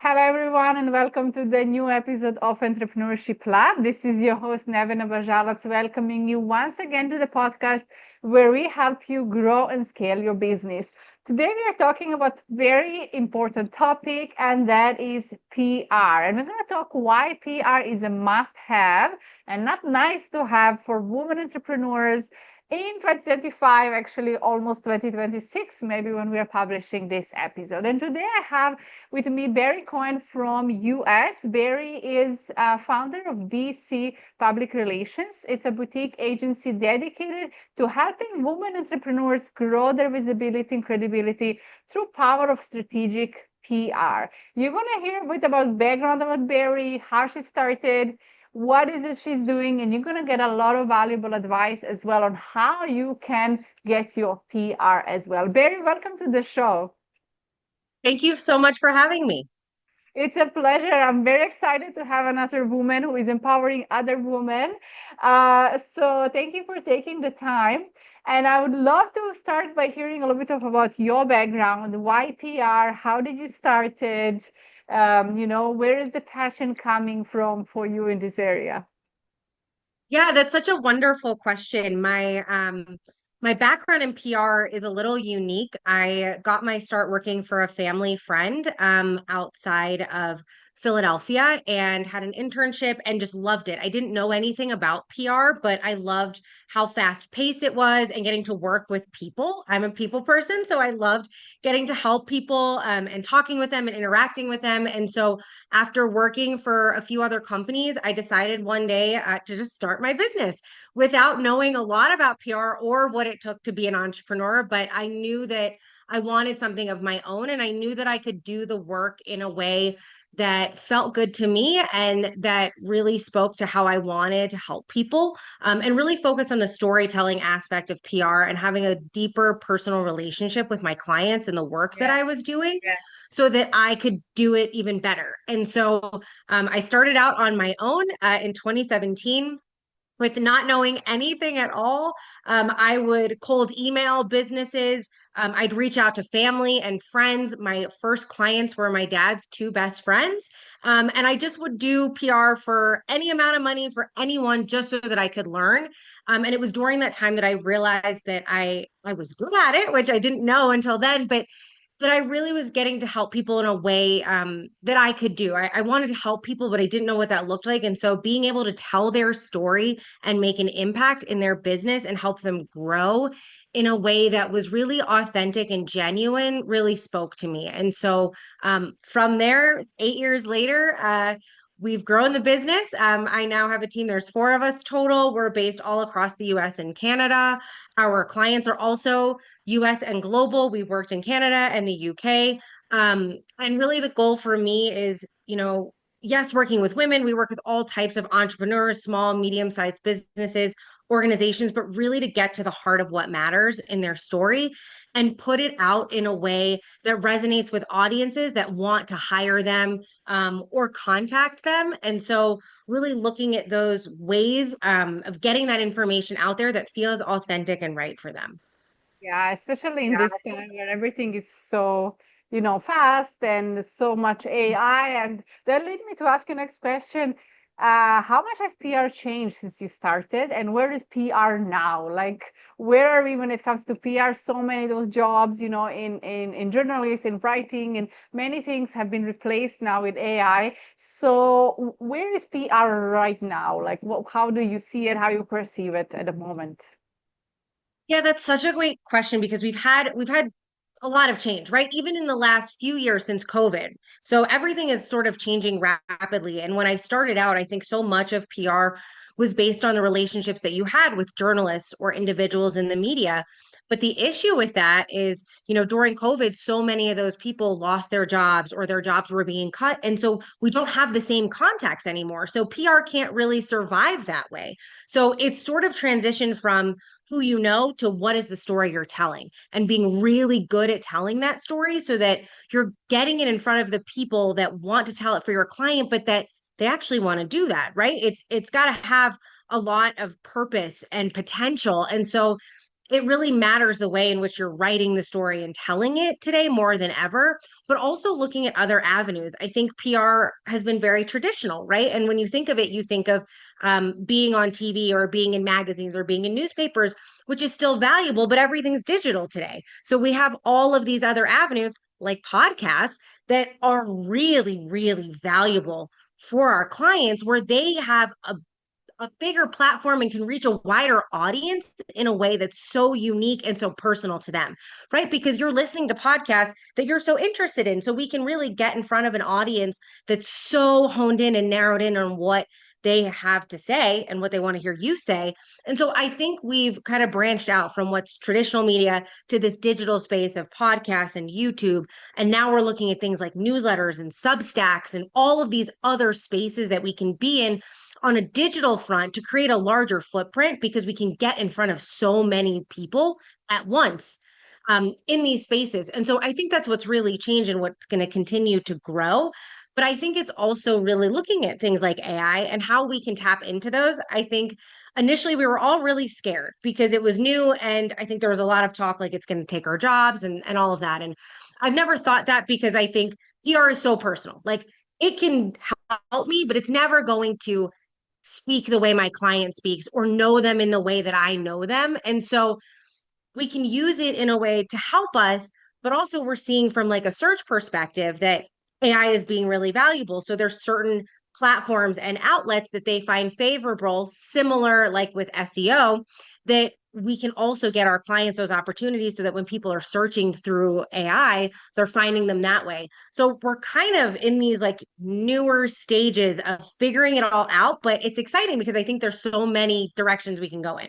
Hello, everyone, and welcome to the new episode of Entrepreneurship Lab. This is your host, Nevena Bajalac, welcoming you once again to the podcast where we help you grow and scale your business. Today, we are talking about very important topic, and that is PR. And we're going to talk why PR is a must-have and not nice to have for women entrepreneurs in 2025, actually almost 2026, maybe when we are publishing this episode. And today I have with me Barrie Cohen from US. Barrie is founder of BC Public Relations. It's a boutique agency dedicated to helping women entrepreneurs grow their visibility and credibility through power of strategic PR. You're going to hear a bit about background about Barrie, how she started, what is it she's doing, and you're going to get a lot of valuable advice as well on how you can get your PR as well. Barrie, welcome to the show. Thank you so much for having me. It's a pleasure. I'm very excited to have another woman who is empowering other women. So thank you for taking the time. And I would love to start by hearing a little bit about your background. Why PR? How did you start it? Where is the passion coming from for you in this area? Yeah, that's such a wonderful question. My background in PR is a little unique. I got my start working for a family friend outside of Philadelphia and had an internship and just loved it. I didn't know anything about PR, but I loved how fast paced it was and getting to work with people. I'm a people person, so I loved getting to help people and talking with them and interacting with them. And so after working for a few other companies, I decided one day to just start my business without knowing a lot about PR or what it took to be an entrepreneur. But I knew that I wanted something of my own, and I knew that I could do the work in a way that felt good to me and that really spoke to how I wanted to help people, and really focus on the storytelling aspect of PR and having a deeper personal relationship with my clients and the work that Yeah, I was doing yeah. so that I could do it even better. And so I started out on my own in 2017 with not knowing anything at all. I would cold email businesses. I'd reach out to family and friends. My first clients were my dad's two best friends. And I just would do PR for any amount of money for anyone just so that I could learn. And it was during that time that I realized that I was good at it, which I didn't know until then. But that I really was getting to help people in a way that I could do. I wanted to help people, but I didn't know what that looked like. And so being able to tell their story and make an impact in their business and help them grow in a way that was really authentic and genuine really spoke to me. And so from there, 8 years later, we've grown the business. I now have a team. There's four of us total. We're based all across the US and Canada. Our clients are also US and global. We worked in Canada and the UK. And really the goal for me is, yes, working with women, we work with all types of entrepreneurs, small, medium-sized businesses, organizations, but really to get to the heart of what matters in their story and put it out in a way that resonates with audiences that want to hire them or contact them. And so really looking at those ways of getting that information out there that feels authentic and right for them. Yeah, especially in this time where everything is so, fast and so much AI. And that leads me to ask you next question. How much has PR changed since you started, and where is PR now? Like, where are we when it comes to PR? So many of those jobs, in journalism, in writing, and many things have been replaced now with AI. So where is PR right now? Like, how do you see it? How you perceive it at the moment? Yeah, that's such a great question because we've had a lot of change, right? Even in the last few years since COVID. So everything is sort of changing rapidly. And when I started out, I think so much of PR was based on the relationships that you had with journalists or individuals in the media. But the issue with that is, during COVID, so many of those people lost their jobs or their jobs were being cut. And so we don't have the same contacts anymore. So PR can't really survive that way. So it's sort of transitioned from who you know to what is the story you're telling and being really good at telling that story so that you're getting it in front of the people that want to tell it for your client, but that they actually want to do that, right? It's got to have a lot of purpose and potential. And so it really matters the way in which you're writing the story and telling it today more than ever, but also looking at other avenues. I think PR has been very traditional, right? And when you think of it, you think of being on TV or being in magazines or being in newspapers, which is still valuable, but everything's digital today. So we have all of these other avenues like podcasts that are really, really valuable for our clients where they have a bigger platform and can reach a wider audience in a way that's so unique and so personal to them, right? Because you're listening to podcasts that you're so interested in. So we can really get in front of an audience that's so honed in and narrowed in on what they have to say and what they want to hear you say. And so I think we've kind of branched out from what's traditional media to this digital space of podcasts and YouTube. And now we're looking at things like newsletters and Substacks and all of these other spaces that we can be in on a digital front to create a larger footprint because we can get in front of so many people at once in these spaces. And so I think that's what's really changed and what's going to continue to grow. But I think it's also really looking at things like AI and how we can tap into those. I think initially we were all really scared because it was new. And I think there was a lot of talk like it's going to take our jobs and all of that. And I've never thought that because I think PR is so personal. Like it can help me, but it's never going to speak the way my client speaks or know them in the way that I know them. And so we can use it in a way to help us, but also we're seeing from like a search perspective that AI is being really valuable. So there's certain platforms and outlets that they find favorable, similar like with SEO, that we can also get our clients those opportunities so that when people are searching through AI, they're finding them that way. So we're kind of in these like newer stages of figuring it all out, but it's exciting because I think there's so many directions we can go in.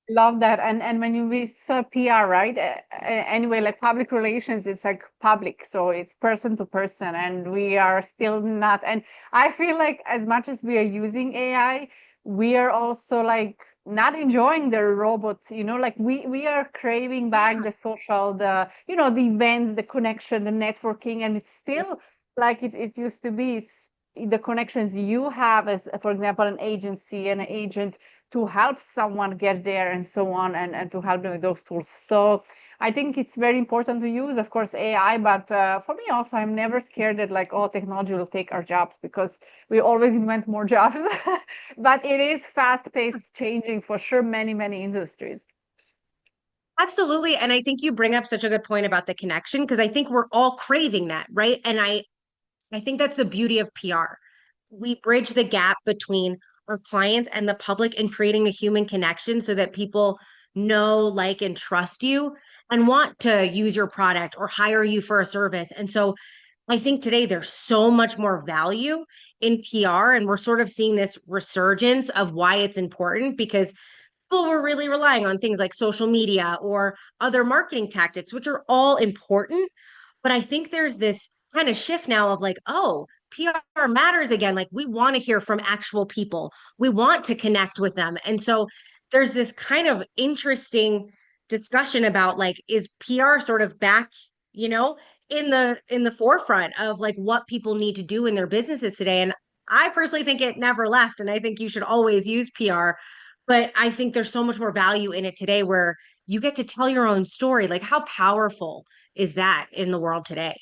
Love that. And when we saw PR, right? Anyway, like public relations, it's like public, so it's person to person, and we are still not. And I feel like as much as we are using AI, we are also like not enjoying the robots, like we are craving back Yeah. the social, the events, the connection, the networking, and it's Yep. still like it used to be. It's the connections you have as, for example, an agency and an agent to help someone get there and so on, and to help them with those tools. So I think it's very important to use, of course, AI, but for me also, I'm never scared that like, oh, technology will take our jobs because we always invent more jobs. But it is fast-paced changing for sure, many, many industries. Absolutely. And I think you bring up such a good point about the connection because I think we're all craving that, right? And I think that's the beauty of PR. We bridge the gap between our clients and the public and creating a human connection so that people know, like, and trust you and want to use your product or hire you for a service. And so I think today there's so much more value in PR, and we're sort of seeing this resurgence of why it's important because people were really relying on things like social media or other marketing tactics, which are all important. But I think there's this kind of shift now of like, oh, PR matters again. Like we want to hear from actual people. We want to connect with them. And so there's this kind of interesting discussion about like, is PR sort of back, you know, in the forefront of like what people need to do in their businesses today. And I personally think it never left. And I think you should always use PR. But I think there's so much more value in it today where you get to tell your own story. Like, how powerful is that in the world today?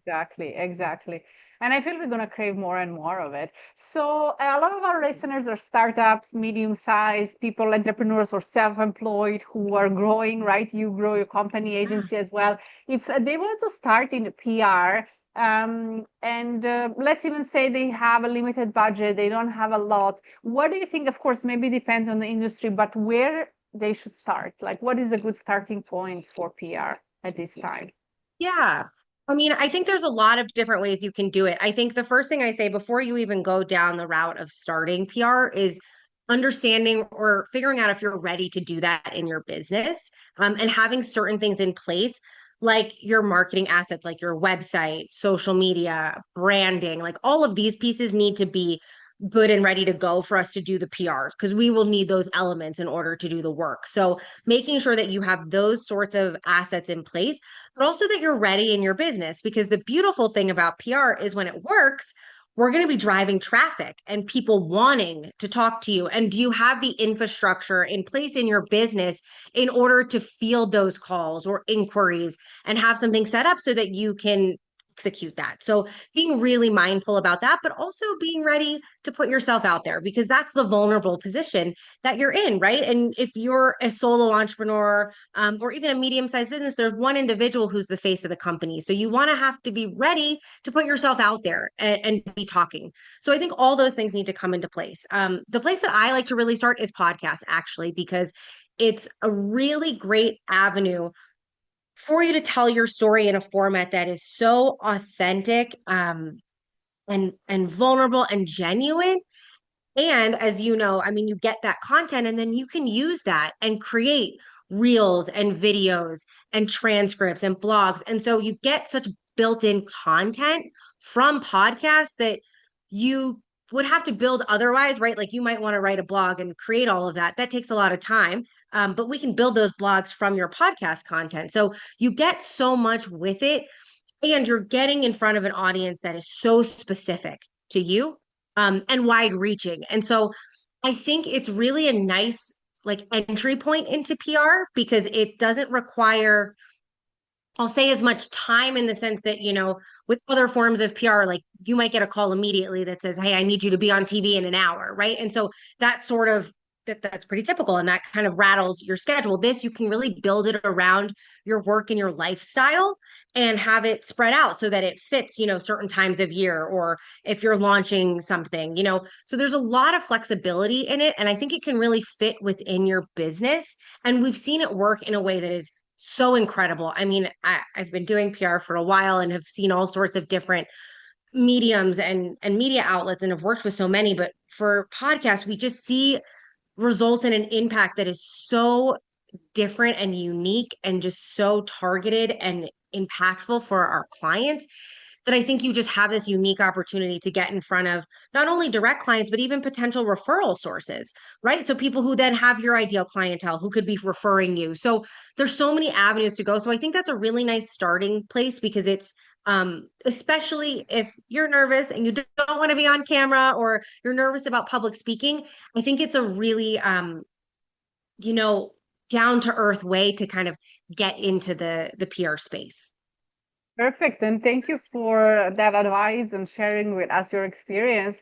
Exactly, exactly. And I feel we're going to crave more and more of it. So, a lot of our listeners are startups, medium-sized people, entrepreneurs, or self-employed who are growing, right? You grow your company Yeah. agency as well. If they want to start in PR, and let's even say they have a limited budget, they don't have a lot. What do you think? Of course, maybe depends on the industry, but where they should start? Like, what is a good starting point for PR at this time? Yeah. I mean, I think there's a lot of different ways you can do it. I think the first thing I say before you even go down the route of starting PR is understanding or figuring out if you're ready to do that in your business, and having certain things in place, like your marketing assets, like your website, social media, branding, like all of these pieces need to be good and ready to go for us to do the PR because we will need those elements in order to do the work. So making sure that you have those sorts of assets in place, but also that you're ready in your business because the beautiful thing about PR is when it works, we're going to be driving traffic and people wanting to talk to you. And do you have the infrastructure in place in your business in order to field those calls or inquiries and have something set up so that you can execute that? So being really mindful about that, but also being ready to put yourself out there, because that's the vulnerable position that you're in, right? And if you're a solo entrepreneur, or even a medium-sized business, there's one individual who's the face of the company. So you want to have to be ready to put yourself out there and be talking. So I think all those things need to come into place. The place that I like to really start is podcasts, actually, because it's a really great avenue for you to tell your story in a format that is so authentic, and vulnerable and genuine. And as you know, I mean, you get that content and then you can use that and create reels and videos and transcripts and blogs. And so you get such built-in content from podcasts that you would have to build otherwise, right? Like you might want to write a blog and create all of that. That takes a lot of time. But we can build those blogs from your podcast content. So you get so much with it, and you're getting in front of an audience that is so specific to you, and wide reaching. And so I think it's really a nice like entry point into PR, because it doesn't require, I'll say, as much time, in the sense that, with other forms of PR, like you might get a call immediately that says, "Hey, I need you to be on TV in an hour," right? And so that sort of that's pretty typical, and that kind of rattles your schedule. This, you can really build it around your work and your lifestyle and have it spread out so that it fits, certain times of year, or if you're launching something, so there's a lot of flexibility in it, and I think it can really fit within your business. And we've seen it work in a way that is so incredible. I mean, I've been doing PR for a while and have seen all sorts of different mediums and media outlets, and have worked with so many. But for podcasts, we just see results and an impact that is so different and unique and just so targeted and impactful for our clients, that I think you just have this unique opportunity to get in front of not only direct clients, but even potential referral sources, right? So people who then have your ideal clientele who could be referring you. So there's so many avenues to go. So I think that's a really nice starting place, because it's, especially if you're nervous and you don't want to be on camera, or you're nervous about public speaking, I think it's a really, you know, down to earth way to kind of get into the PR space. Perfect. And thank you for that advice and sharing with us your experience.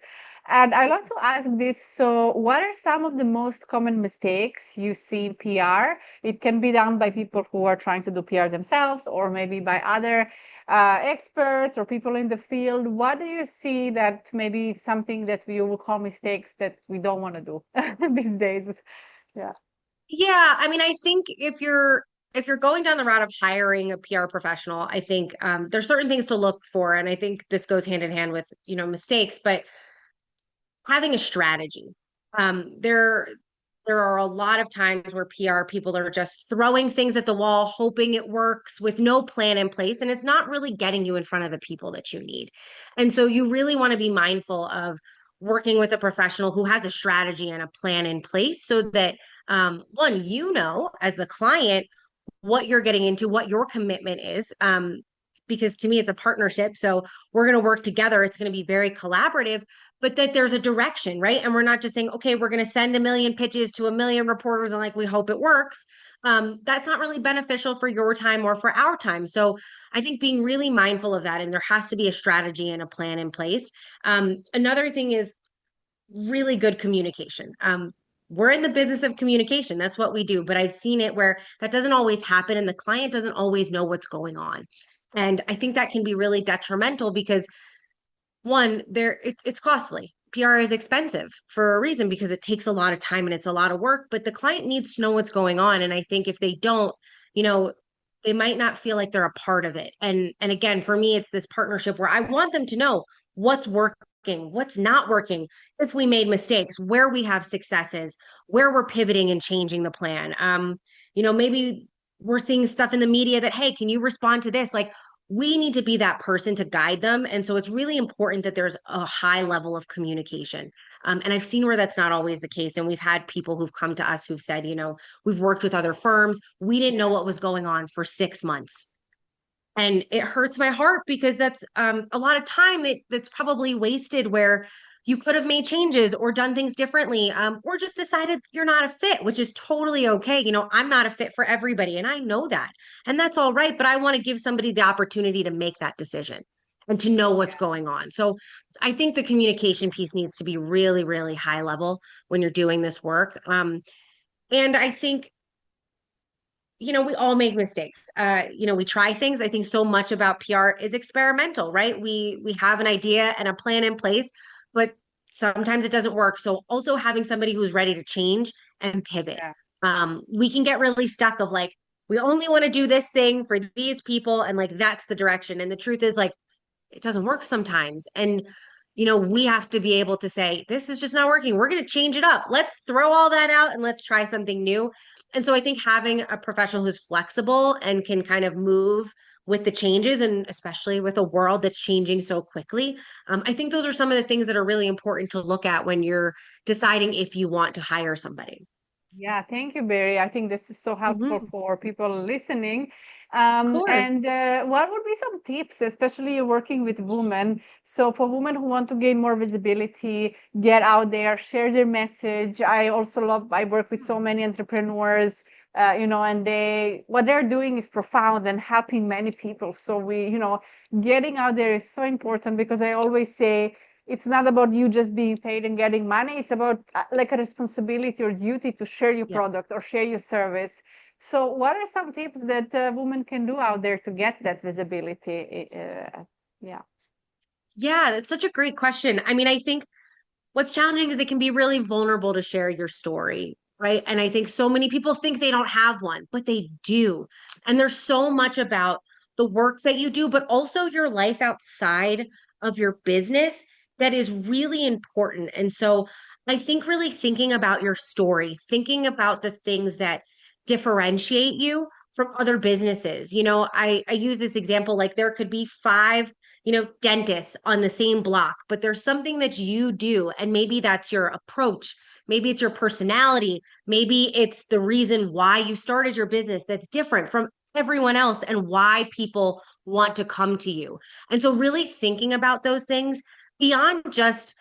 And I'd like to ask this. So, what are some of the most common mistakes you see in PR? It can be done by people who are trying to do PR themselves, or maybe by other experts or people in the field. What do you see that maybe something that we will call mistakes that we don't want to do these days? Yeah. Yeah, I mean, I think if you're going down the route of hiring a PR professional, I think, there's certain things to look for, and I think this goes hand in hand with, mistakes, but having a strategy. There are a lot of times where PR people are just throwing things at the wall, hoping it works, with no plan in place, and it's not really getting you in front of the people that you need. And so you really want to be mindful of working with a professional who has a strategy and a plan in place, so that, one, as the client, what you're getting into, what your commitment is. Because to me, it's a partnership. So we're going to work together. It's going to be very collaborative, but that there's a direction, right? And we're not just saying, okay, we're going to send a million pitches to a million reporters and like we hope it works. That's not really beneficial for your time or for our time. So I think being really mindful of that, and there has to be a strategy and a plan in place. Another thing is really good communication. We're in the business of communication. That's what we do. But I've seen it where that doesn't always happen, and the client doesn't always know what's going on. And I think that can be really detrimental, because one, it's costly. PR is expensive for a reason, because it takes a lot of time and it's a lot of work, but the client needs to know what's going on. And I think if they don't, you know, they might not feel like they're a part of it. And again, for me, it's this partnership where I want them to know what's working, what's not working, if we made mistakes, where we have successes, where we're pivoting and changing the plan. Maybe we're seeing stuff in the media that, hey, can you respond to this? Like, we need to be that person to guide them. And so it's really important that there's a high level of communication. And I've seen where that's not always the case. And we've had people who've come to us who've said, we've worked with other firms. We didn't know what was going on for 6 months. And it hurts my heart because that's a lot of time that's probably wasted where you could have made changes or done things differently, or just decided you're not a fit, which is totally okay. I'm not a fit for everybody, and I know that. And that's all right. But I want to give somebody the opportunity to make that decision and to know what's going on. So I think the communication piece needs to be really, really high level when you're doing this work. And I think we all make mistakes. We try things. I think so much about PR is experimental, right? We have an idea and a plan in place, but sometimes it doesn't work. So also having somebody who's ready to change and pivot. Yeah. We can get really stuck of like, we only want to do this thing for these people, and like that's the direction. And the truth is like it doesn't work sometimes. And we have to be able to say, this is just not working. We're going to change it up. Let's throw all that out and let's try something new. And so I think having a professional who's flexible and can kind of move with the changes, and especially with a world that's changing so quickly, I think those are some of the things that are really important to look at when you're deciding if you want to hire somebody. Yeah, thank you, Barry. I think this is so helpful Mhm. for people listening. Of course. And what would be some tips, especially you're working with women? So for women who want to gain more visibility, get out there, share their message. I work with so many entrepreneurs, and what they're doing is profound and helping many people. So getting out there is so important because I always say, it's not about you just being paid and getting money. It's about like a responsibility or duty to share your Yeah. product or share your service. So what are some tips that women can do out there to get that visibility? Yeah. Yeah, that's such a great question. I mean, I think what's challenging is it can be really vulnerable to share your story, right? And I think so many people think they don't have one, but they do. And there's so much about the work that you do, but also your life outside of your business that is really important. And so I think really thinking about your story, thinking about the things that differentiate you from other businesses. I use this example like there could be five dentists on the same block, but there's something that you do. And maybe that's your approach. Maybe it's your personality. Maybe it's the reason why you started your business that's different from everyone else and why people want to come to you. And so, really thinking about those things beyond just,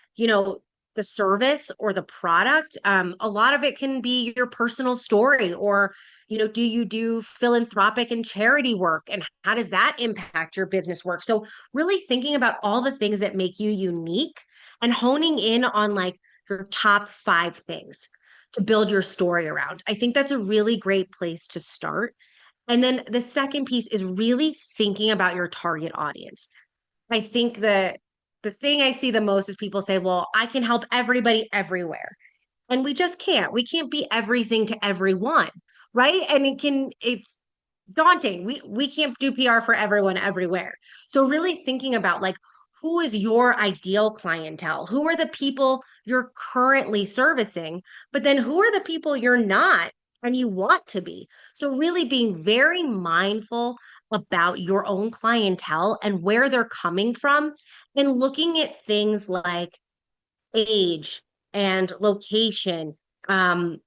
the service or the product, a lot of it can be your personal story or do you do philanthropic and charity work, and how does that impact your business work? So really thinking about all the things that make you unique and honing in on like your top 5 things to build your story around. I think that's a really great place to start. And then the second piece is really thinking about your target audience. I think the thing I see the most is people say, well, I can help everybody everywhere. And we just can't. We can't be everything to everyone, right? And it's daunting. We can't do PR for everyone everywhere. So really thinking about like who is your ideal clientele? Who are the people you're currently servicing? But then who are the people you're not and you want to be? So really being very mindful about your own clientele and where they're coming from, and looking at things like age and location, um,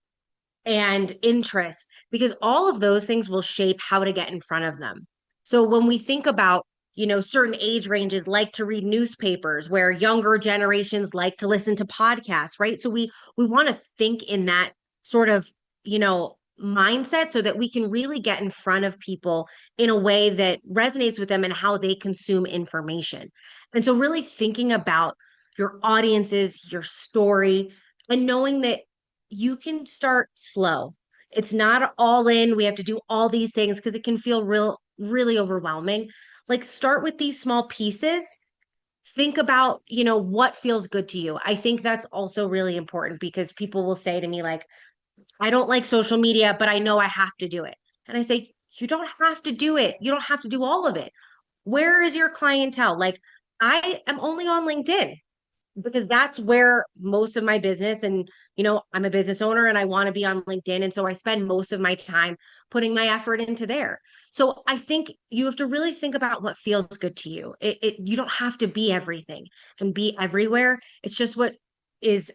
and interest, because all of those things will shape how to get in front of them. So when we think about, certain age ranges like to read newspapers, where younger generations like to listen to podcasts, right? So we want to think in that sort of, mindset so that we can really get in front of people in a way that resonates with them and how they consume information. And so really thinking about your audiences, your story, and knowing that you can start slow. It's not all in. We have to do all these things because it can feel really overwhelming. Like start with these small pieces. Think about, what feels good to you. I think that's also really important because people will say to me, like, I don't like social media, but I know I have to do it. And I say, you don't have to do it. You don't have to do all of it. Where is your clientele? Like, I am only on LinkedIn because that's where most of my business, and I'm a business owner and I want to be on LinkedIn, and so I spend most of my time putting my effort into there. So I think you have to really think about what feels good to you. You don't have to be everything and be everywhere. It's just what is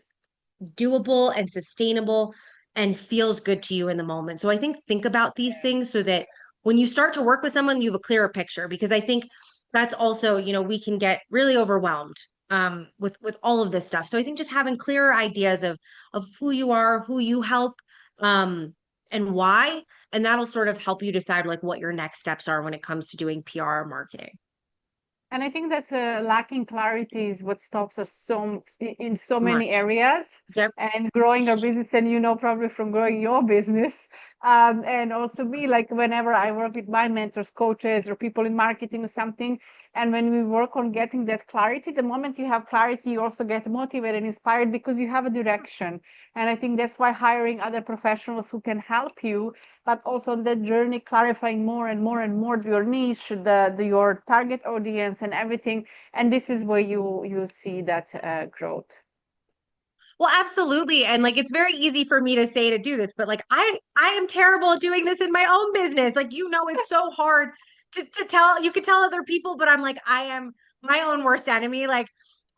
doable and sustainable and feels good to you in the moment. So I think about these things so that when you start to work with someone, you have a clearer picture, because I think that's also, we can get really overwhelmed with all of this stuff. So I think just having clearer ideas of who you are, who you help, um, and why, and that'll sort of help you decide like what your next steps are when it comes to doing PR or marketing. And I think that lacking clarity is what stops us in so many Much. areas Yep. and growing our business. And probably from growing your business. And also me, like whenever I work with my mentors, coaches, or people in marketing or something, and when we work on getting that clarity, the moment you have clarity, you also get motivated and inspired because you have a direction. And I think that's why hiring other professionals who can help you, but also on that journey, clarifying more and more and more your niche, your target audience, and everything. And this is where you see that growth. Well, absolutely. And like it's very easy for me to say to do this, but like I am terrible at doing this in my own business. Like it's so hard to tell, you could tell other people, but I'm like I am my own worst enemy. Like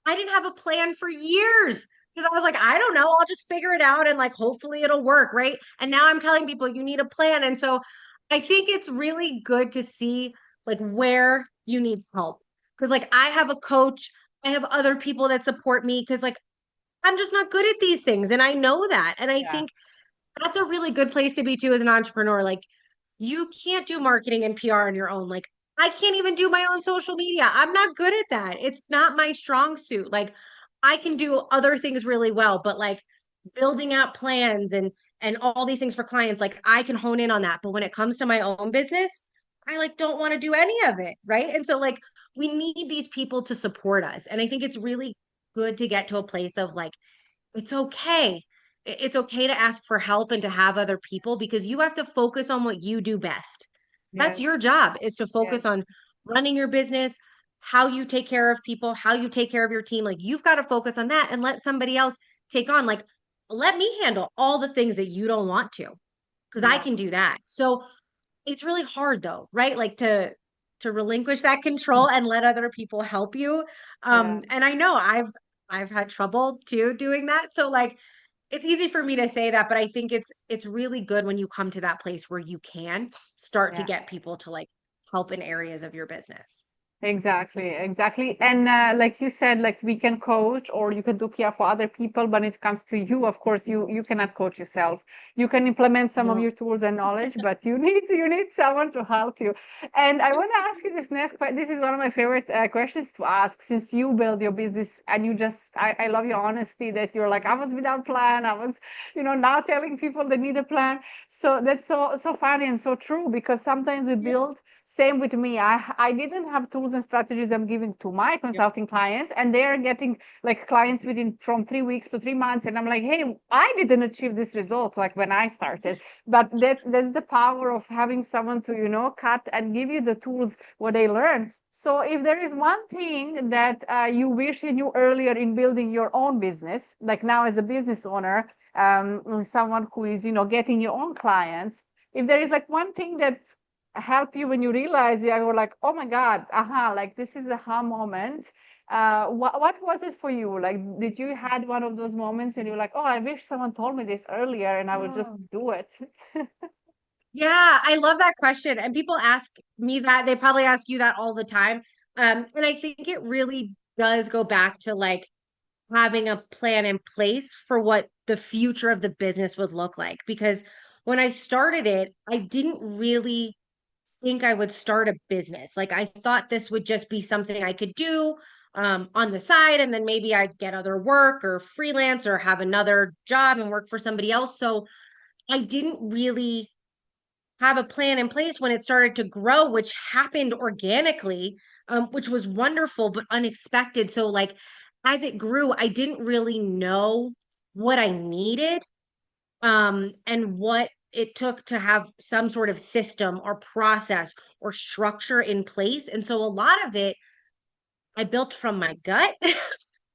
I didn't have a plan for years because I was like, I don't know, I'll just figure it out and like hopefully it'll work, right? And now I'm telling people you need a plan. And so I think it's really good to see like where you need help. Because like I have a coach, I have other people that support me because like I'm just not good at these things. And I know that. And I Yeah. think that's a really good place to be too as an entrepreneur. Like you can't do marketing and PR on your own. Like I can't even do my own social media. I'm not good at that. It's not my strong suit. Like I can do other things really well, but like building out plans and all these things for clients, like I can hone in on that. But when it comes to my own business, I like don't want to do any of it, right? And so like we need these people to support us. And I think it's really good to get to a place of like it's okay. It's okay to ask for help and to have other people because you have to focus on what you do best. That's Yes. your job, is to Yes. focus on running your business, how you take care of people, how you take care of your team. Like you've got to focus on that and let somebody else take on. Like, let me handle all the things that you don't want to, because I Yeah. can do that. So it's really hard though, right? Like to relinquish that control and let other people help you. Yeah. And I know I've had trouble too doing that. So like it's easy for me to say that, but I think it's really good when you come to that place where you can start to Yeah. get people to like help in areas of your business. Exactly, exactly. And like you said, like we can coach or you can do PR for other people, but when it comes to you, of course, you cannot coach yourself. You can implement some of No. your tools and knowledge, but you need someone to help you. And I want to ask you this next question. This is one of my favorite questions to ask since you build your business and I love your honesty that you're like, I was without plan. I was, now telling people they need a plan. So that's so funny and so true because sometimes we Yeah. build. Same with me. I didn't have tools and strategies I'm giving to my Yep. consulting clients, and they are getting like clients within from 3 weeks to 3 months. And I'm like, hey, I didn't achieve this result like when I started. But that's the power of having someone to, cut and give you the tools what they learn. So if there is one thing that you wish you knew earlier in building your own business, like now as a business owner, someone who is, getting your own clients, if there is like one thing that help you when you realize you were like, oh my God, aha, like this is a aha moment. What was it for you? Like, did you had one of those moments and you're like, oh, I wish someone told me this earlier and I would just Oh. do it. Yeah, I love that question. And people ask me that. They probably ask you that all the time. And I think it really does go back to like having a plan in place for what the future of the business would look like. Because when I started it, I didn't really think I would start a business. Like I thought this would just be something I could do on the side, and then maybe I'd get other work or freelance or have another job and work for somebody else. So I didn't really have a plan in place when it started to grow, which happened organically, which was wonderful but unexpected. So like as it grew, I didn't really know what I needed and what it took to have some sort of system or process or structure in place. And so a lot of it I built from my gut,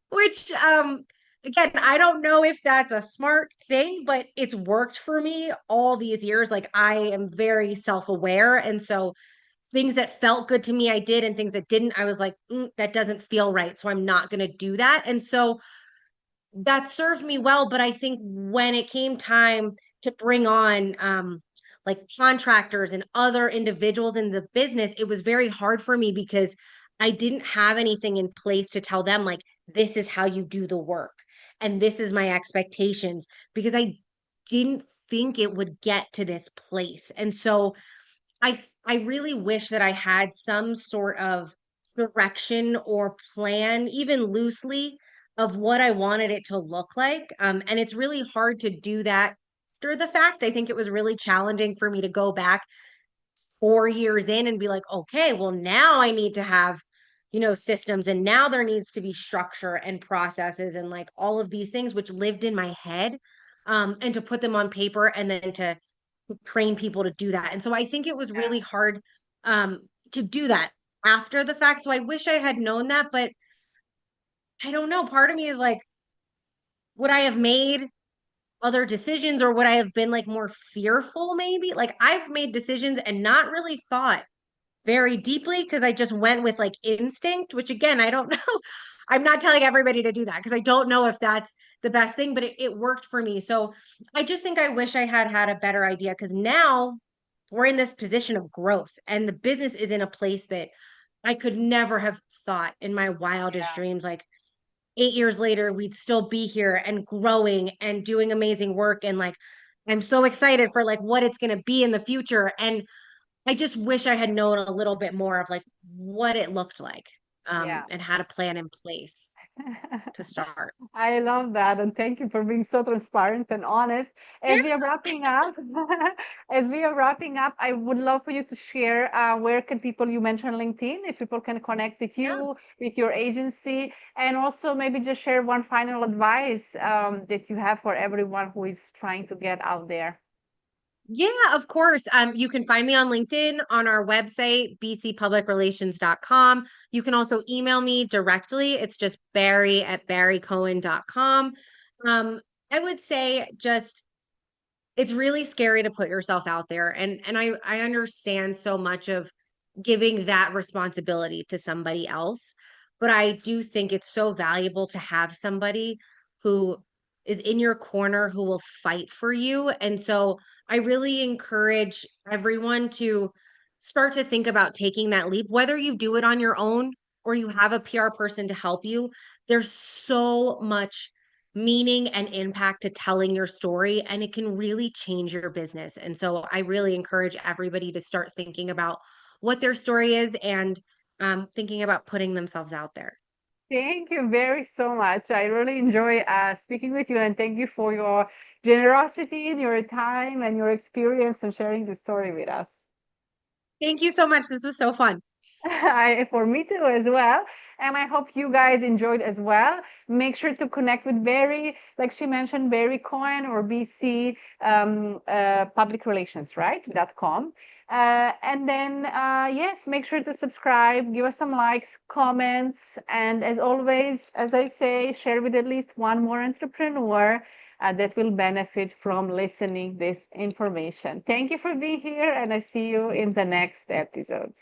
which again, I don't know if that's a smart thing, but it's worked for me all these years. Like I am very self-aware. And so things that felt good to me, I did, and things that didn't, I was like, that doesn't feel right. So I'm not going to do that. And so that served me well. But I think when it came time to bring on like contractors and other individuals in the business, it was very hard for me because I didn't have anything in place to tell them, like, this is how you do the work and this is my expectations, because I didn't think it would get to this place. And so I really wish that I had some sort of direction or plan, even loosely, of what I wanted it to look like. And it's really hard to do that after the fact. I think it was really challenging for me to go back 4 years in and be like, okay, well, now I need to have, systems, and now there needs to be structure and processes and like all of these things which lived in my head, and to put them on paper and then to train people to do that. And so I think it was Yeah. really hard, um, to do that after the fact. So I wish I had known that, but I don't know. Part of me is like, would I have made other decisions, or would I have been like more fearful maybe? Like I've made decisions and not really thought very deeply because I just went with like instinct, which again, I don't know. I'm not telling everybody to do that because I don't know if that's the best thing, but it worked for me. So I just think I wish I had had a better idea, because now we're in this position of growth and the business is in a place that I could never have thought in my wildest Yeah. dreams. Like 8 years later, we'd still be here and growing and doing amazing work. And like, I'm so excited for like what it's going to be in the future. And I just wish I had known a little bit more of like what it looked like, Yeah. and had a plan in place to start. I love that. And thank you for being so transparent and honest. Yeah, As we are wrapping up, I would love for you to share where can people, you mentioned LinkedIn, if people can connect with yeah. you, with your agency, and also maybe just share one final advice that you have for everyone who is trying to get out there. Yeah, of course. You can find me on LinkedIn, on our website, bcpublicrelations.com. You can also email me directly. It's just barrie@barriecohen.com. I would say just it's really scary to put yourself out there, and I understand so much of giving that responsibility to somebody else, but I do think it's so valuable to have somebody who is in your corner who will fight for you. And so I really encourage everyone to start to think about taking that leap, whether you do it on your own or you have a PR person to help you. There's so much meaning and impact to telling your story, and it can really change your business. And so I really encourage everybody to start thinking about what their story is, and thinking about putting themselves out there. Thank you very so much. I really enjoy speaking with you, and thank you for your generosity and your time and your experience and sharing the story with us. Thank you so much. This was so fun. For me too as well. And I hope you guys enjoyed as well. Make sure to connect with Barrie, like she mentioned, Barrie Cohen or BC Public Relations, right? .com. And then, yes, make sure to subscribe, give us some likes, comments, and as always, as I say, share with at least one more entrepreneur that will benefit from listening this information. Thank you for being here, and I see you in the next episode.